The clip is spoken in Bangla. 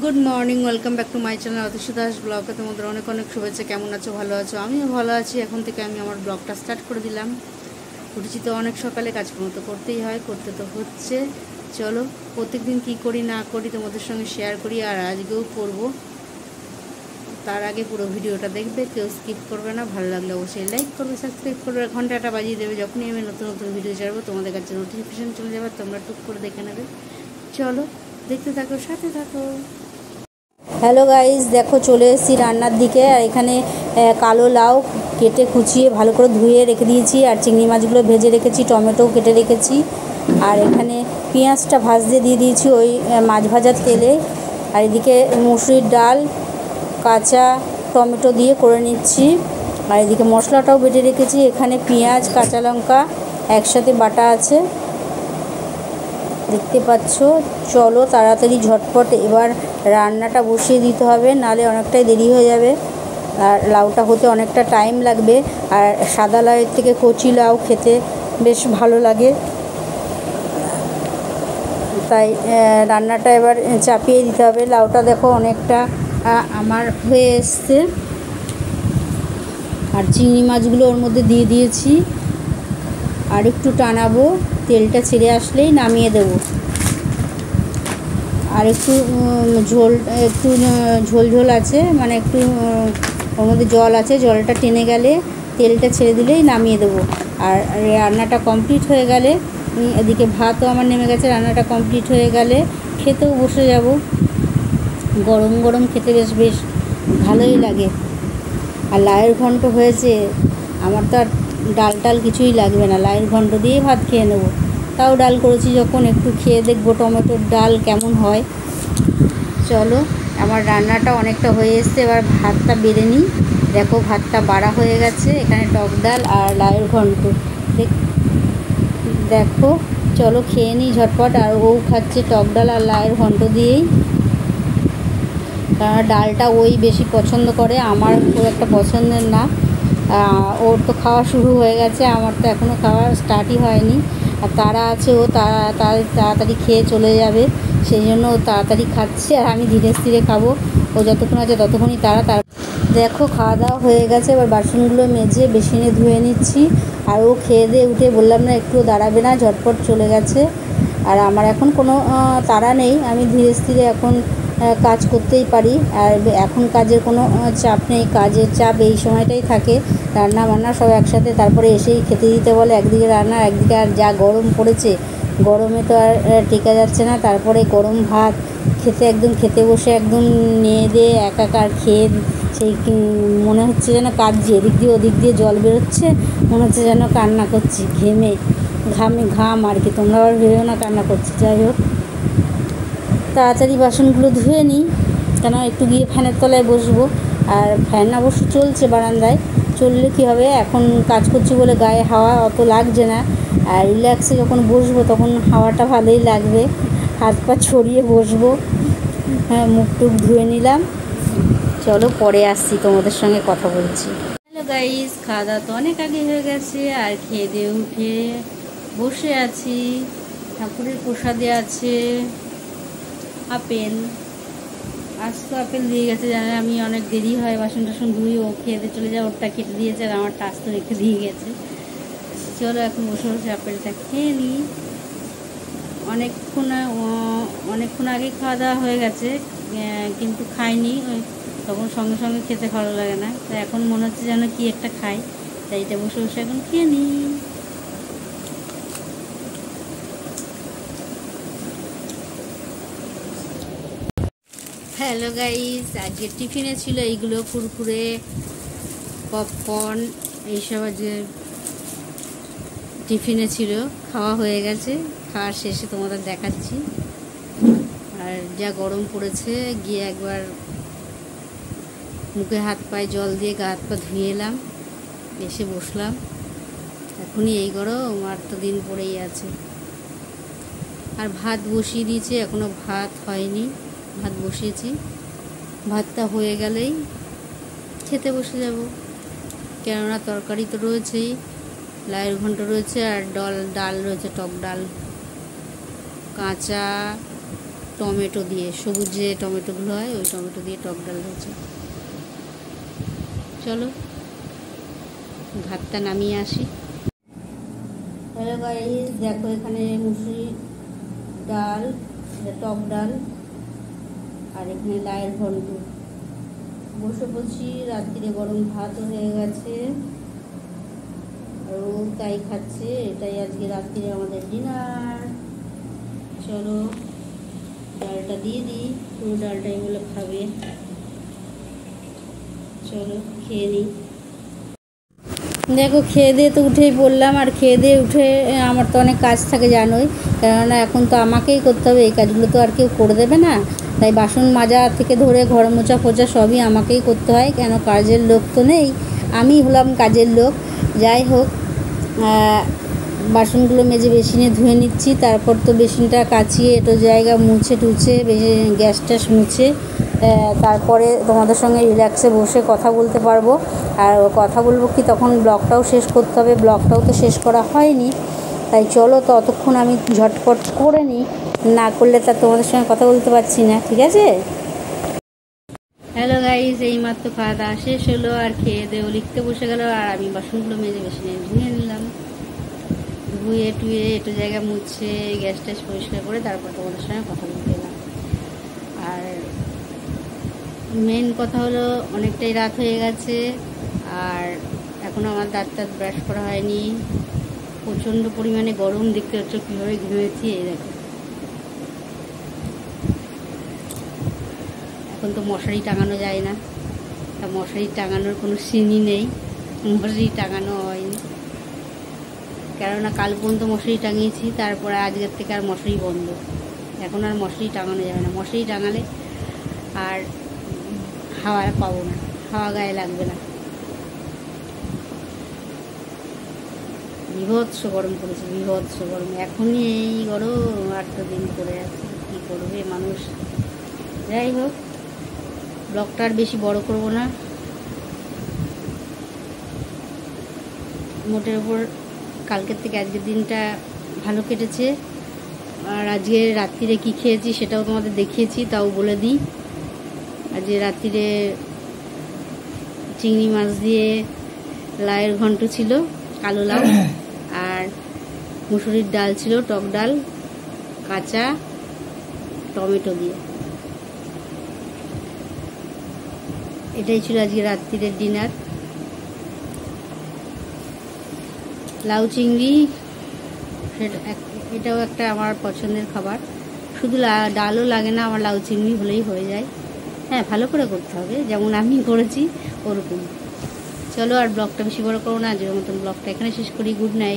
Good morning, welcome back to my channel Atishi Das ব্লগে তোমাদের অনেক অনেক শুভেচ্ছা। কেমন আছো? ভালো আছো? আমিও ভালো আছি। এখন থেকে আমি আমার ব্লগটা স্টার্ট করে দিলাম। উঠেছি তো অনেক সকালে, কাজকর্ম তো করতেই হয়, করতে তো হচ্ছে। চলো প্রত্যেক দিন কী করি না করি তোমাদের সঙ্গে শেয়ার করি, আর আজকেও করব। তার আগে পুরো ভিডিওটা দেখবে, কেউ স্কিপ করবে না। ভালো লাগলে অবশ্যই লাইক করবে, সাবস্ক্রাইব করবে, ঘন্টাটা বাজিয়ে দেবে। যখনই আমি নতুন নতুন ভিডিও ছাড়বো তোমাদের কাছে নোটিফিকেশান চলে যাবে, তোমরা টুক করে দেখে নেবে। চলো দেখতে থাকো, সাথে থাকো। হ্যালো গাইস, দেখো চলে এসেছি রান্নার দিকে। আর এখানে কালো লাউ কেটে কুচিয়ে ভালো করে ধুয়ে রেখে দিয়েছি, আর চিংড়ি মাছগুলো ভেজে রেখেছি, টমেটোও কেটে রেখেছি। আর এখানে পেঁয়াজটা ভাজতে দিয়ে দিয়েছি ওই মাছ ভাজার তেলে। আর এদিকে মুসুরির ডাল কাঁচা টমেটো দিয়ে করে নিচ্ছি। আর এদিকে মশলাটাও বেটে রেখেছি। এখানে পেঁয়াজ কাঁচা লঙ্কা একসাথে বাটা আছে, দেখতে পাচ্ছ। চলো তাড়াতাড়ি ঝটপট এবার রান্নাটা বসিয়ে দিতে হবে, নালে অনেকটাই দেরি হয়ে যাবে। আর লাউটা হতে অনেকটা টাইম লাগবে। আর সাদা লাউয়ের থেকে কচি লাউ খেতে বেশ ভালো লাগে, তাই রান্নাটা এবার চাপিয়ে দিতে হবে। লাউটা দেখো অনেকটা আমার হয়ে এসছে। আর চিংড়ি মাছগুলো ওর মধ্যে দিয়ে দিয়েছি, আর একটু টানাবো, তেলটা ছেড়ে আসলেই নামিয়ে দেবো। আর একটু ঝোল ঝোল আছে, মানে একটু ওর মধ্যে জল আছে, জলটা টেনে গেলে তেলটা ছেড়ে দিলেই নামিয়ে দেবো। আর রান্নাটা কমপ্লিট হয়ে গেলে, এদিকে ভাতও আমার নেমে গেছে, রান্নাটা কমপ্লিট হয়ে গেলে খেতেও বসে যাব। গরম গরম খেতে বেশ বেশ ভালোই লাগে। আর লাউয়ের ঘন্ট হয়েছে, আমার তো আর ডাল টাল কিছুই লাগবে না, লাউয়ের ঘন্ট দিয়েই ভাত খেয়ে নেবো। তাও ডাল করেছি যখন, একটু খেয়ে দেখবো টমেটোর ডাল কেমন হয়। চলো, আমার রান্নাটা অনেকটা হয়ে এসছে, এবার ভাতটা বেড়ে নিই। দেখো ভাতটা বাড়া হয়ে গেছে, এখানে টক ডাল আর লাউয়ের ঘন্ট। দেখো চলো খেয়ে নিই ঝটপট। আর ও খাচ্ছে টক ডাল আর লাউয়ের ঘন্ট দিয়েই, কারণ ডালটা ওই বেশি পছন্দ করে, আমার খুব একটা পছন্দের না। ওর তো খাওয়া শুরু হয়ে গেছে, আমার তো এখনও খাওয়া স্টার্টই হয়নি। আর তারা আছে, ও তাড়াতাড়ি খেয়ে চলে যাবে, সেই জন্য ও তাড়াতাড়ি খাচ্ছে, আর আমি ধীরে স্থিরে খাবো। ও যতক্ষণ আছে ততক্ষণই তার দেখো খাওয়া দাওয়া হয়ে গেছে। এবার বাসনগুলো মেজে বেসিনে ধুয়ে নিচ্ছি। আর ও খেয়ে দিয়ে উঠে, বললাম না একটুও দাঁড়াবে না, ঝটপট চলে গেছে। আর আমার এখন কোনো তাড়া নেই, আমি ধীরে স্থিরে এখন কাজ করতেই পারি। আর এখন কাজের কোনো চাপ নেই, কাজের চাপ এই সময়টাই থাকে, রান্না বান্না সব একসাথে, তারপরে এসেই খেতে দিতে বলে। একদিকে রান্না, একদিকে আর যা গরম পড়েছে, গরমে তো আর টেকা যাচ্ছে না। তারপরে গরম ভাত খেতে বসে একদম নিয়ে দিয়ে একাকার খেয়ে সেই মনে হচ্ছে যেন কাঁদছি, এদিক দিয়ে ওদিক দিয়ে জল বেরোচ্ছে, মনে হচ্ছে যেন কান্না করছি, ঘাম আর কি। তোমরা আবার ভেবেও না কান্না করছি। যাই হোক, তাড়াতাড়ি বাসনগুলো ধুয়ে নিই, কেন একটু গিয়ে ফ্যানের তলায় বসবো। আর ফ্যান অবশ্য চলছে বারান্দায়, চললে কী হবে, এখন কাজ করছি বলে গায়ে হাওয়া অত লাগছে না। আর রিল্যাক্সে যখন বসবো তখন হাওয়াটা ভালোই লাগবে, হাত পা ছড়িয়ে বসবো। হ্যাঁ, মুখ টুক ধুয়ে নিলাম। চলো পরে আসছি, তোমাদের সঙ্গে কথা বলছি। হ্যালো গাইস, খাওয়া দাওয়া তো অনেক আগে হয়ে গেছে, আর খেয়ে দিয়ে উঠে বসে আছি। ঠাকুরের প্রসাদে আছে আপেল। আজ তো আপেল দিয়ে গেছে, জানে আমি অনেক দেরি হয়, বাসন টাসন ধুই, ও খেয়ে দিয়ে চলে যায়, ওরটা কেটে দিয়েছে, আর আমার টাচ তো রেখে দিয়ে গেছে। চলো এখন বসে বসে আপেলটা খেয়ে নিই। অনেকক্ষণ আগে খাওয়া দাওয়া হয়ে গেছে, কিন্তু খাইনি, তখন সঙ্গে সঙ্গে খেতে ভালো লাগে না, তাই এখন মনে হচ্ছে যেন কি একটা খাই, তাই এটা বসে বসে এখন খেয়ে নিই। হ্যালো গাইস, আজকে টিফিনে ছিল এইগুলো, কুরকুরে, পপকর্ন, এইসব আজকে টিফিনে ছিল। খাওয়া হয়ে গেছে, খাওয়ার শেষে তোমাদের দেখাচ্ছি। আর যা গরম পড়েছে, গিয়ে একবার মুখে হাত পায়ে জল দিয়ে গা হাত পা ধুয়ে এলাম, এসে বসলাম। এখনই এই গরম, আর তো দিন পড়েই আছে। আর ভাত বসিয়ে দিয়েছি, এখনও ভাত হয়নি, ভাত বসিয়েছি। ভাতটা হয়ে গেলেই খেতে বসে যাব, কেননা তরকারি তো রয়েছেই, লাউয়ের ঘন্ট রয়েছে, আর ডাল রয়েছে, টক ডাল, কাঁচা টমেটো দিয়ে, সবুজ যে টমেটোগুলো হয় ওই টমেটো দিয়ে টক ডাল হয়েছে। চলো ভাতটা নামিয়ে আসি। হ্যালো গাইস, দেখো এখানে মুসুরি ডাল, টক ডাল, আর এখানে লায়ের ঘন্ট। বসে পড়ছি, রাত্রিরে গরম ভাতও হয়ে গেছে আর ও তাই খাচ্ছে। এটাই আজকে রাত্রিরে আমাদের ডিনার। চলো ডালটা দিয়ে দিই, পুরো ডালটাই বলে খাবে। চলো খেয়ে নিই। দেখো খেয়ে দিয়ে তো উঠেই পড়লাম, আর খেয়ে দিয়ে উঠে আমার তো অনেক কাজ থাকে জানোই, কেননা এখন তো আমাকেই করতে হবে, এই কাজগুলো তো আর কেউ করে দেবে না। তাই বাসন মাজা থেকে ধরে ঘর মোছা ফোচা সবই আমাকেই করতে হয়, কেন কাজের লোক তো নেই, আমি হলাম কাজের লোক। যাই হোক, বাসনগুলো মেজে বেসিনে ধুয়ে নিচ্ছি, তারপর তো বেসিনটা কাচিয়ে এটো জায়গা মুছে টুছে গ্যাস ট্যাস মুছে তারপরে তোমাদের সঙ্গে রিল্যাক্সে বসে কথা বলতে পারবো। আর কথা বলবো কি, তখন ব্লগটাও শেষ করতে হবে, ব্লগটাও তো শেষ করা হয়নি। তাই চলো ততক্ষণ আমি ঝটপট করে নিই, না করলে তা তোমাদের সঙ্গে কথা বলতে পারছি না, ঠিক আছে? হ্যালো গাইস, এইমাত্র খাওয়া দাওয়া শেষ হলো, আর খেয়ে দেও লিখতে বসে গেল, আর আমি বাসনগুলো মেজে বেসিনে ধুয়ে নিলাম। ধুয়ে টুয়ে একটু জায়গা মুছে গ্যাস ট্যাস পরিষ্কার করে তারপর তোমাদের সঙ্গে কথা বলতে এলাম। আর মেন কথা হলো অনেকটাই রাত হয়ে গেছে, আর এখনও আমার দাঁত ব্রাশ করা হয়নি। প্রচণ্ড পরিমাণে গরম, দেখতে হচ্ছে কীভাবে ঘুমিয়েছি। এই দেখো, এখন তো মশারি টাঙানো যায় না, তা মশারি টাঙানোর কোনো সিনই নেই, মশারি টাঙানো হয়নি, কেননা কাল পর্যন্ত মশারি টাঙিয়েছি, তারপরে আজকের থেকে আর মশারি বন্ধ। এখন আর মশারি টাঙানো যাবে না, মশারি টাঙালে আর হাওয়া পাবো না, হাওয়া গায়ে লাগবে না। বিভৎস গরম পড়েছে, বিভৎস গরম। এখনই এই গরম 8 দিন পরে আছে, কী করবে মানুষ। যাই হোক, ব্লগটা আর বেশি বড় করব না। মোটের ওপর কালকের থেকে আজকের দিনটা ভালো কেটেছে। আর আজকে রাত্রিরে কি খেয়েছি সেটাও তোমাদের দেখিয়েছি, তাও বলে দিই। আজকে রাত্রিরে চিংড়ি মাছ দিয়ে লায়ের ঘন্ট ছিল, কালো লাউ, আর মুসুরির ডাল ছিল, টক ডাল, কাঁচা টমেটো দিয়ে। এটাই ছিল আজকে রাত্রিরের ডিনার। লাউ চিংড়ি এটাও একটা আমার পছন্দের খাবার। শুধু ডালও লাগে না, আমার লাউ চিংড়ি হলেই হয়ে যায়। হ্যাঁ, ভালো করে করতে হবে, যেমন আমি করেছি ওরকম। চলো আর ব্লগটা বেশি বড় করো না, আজকের মতন ব্লগটা এখানে শেষ করি। Good night.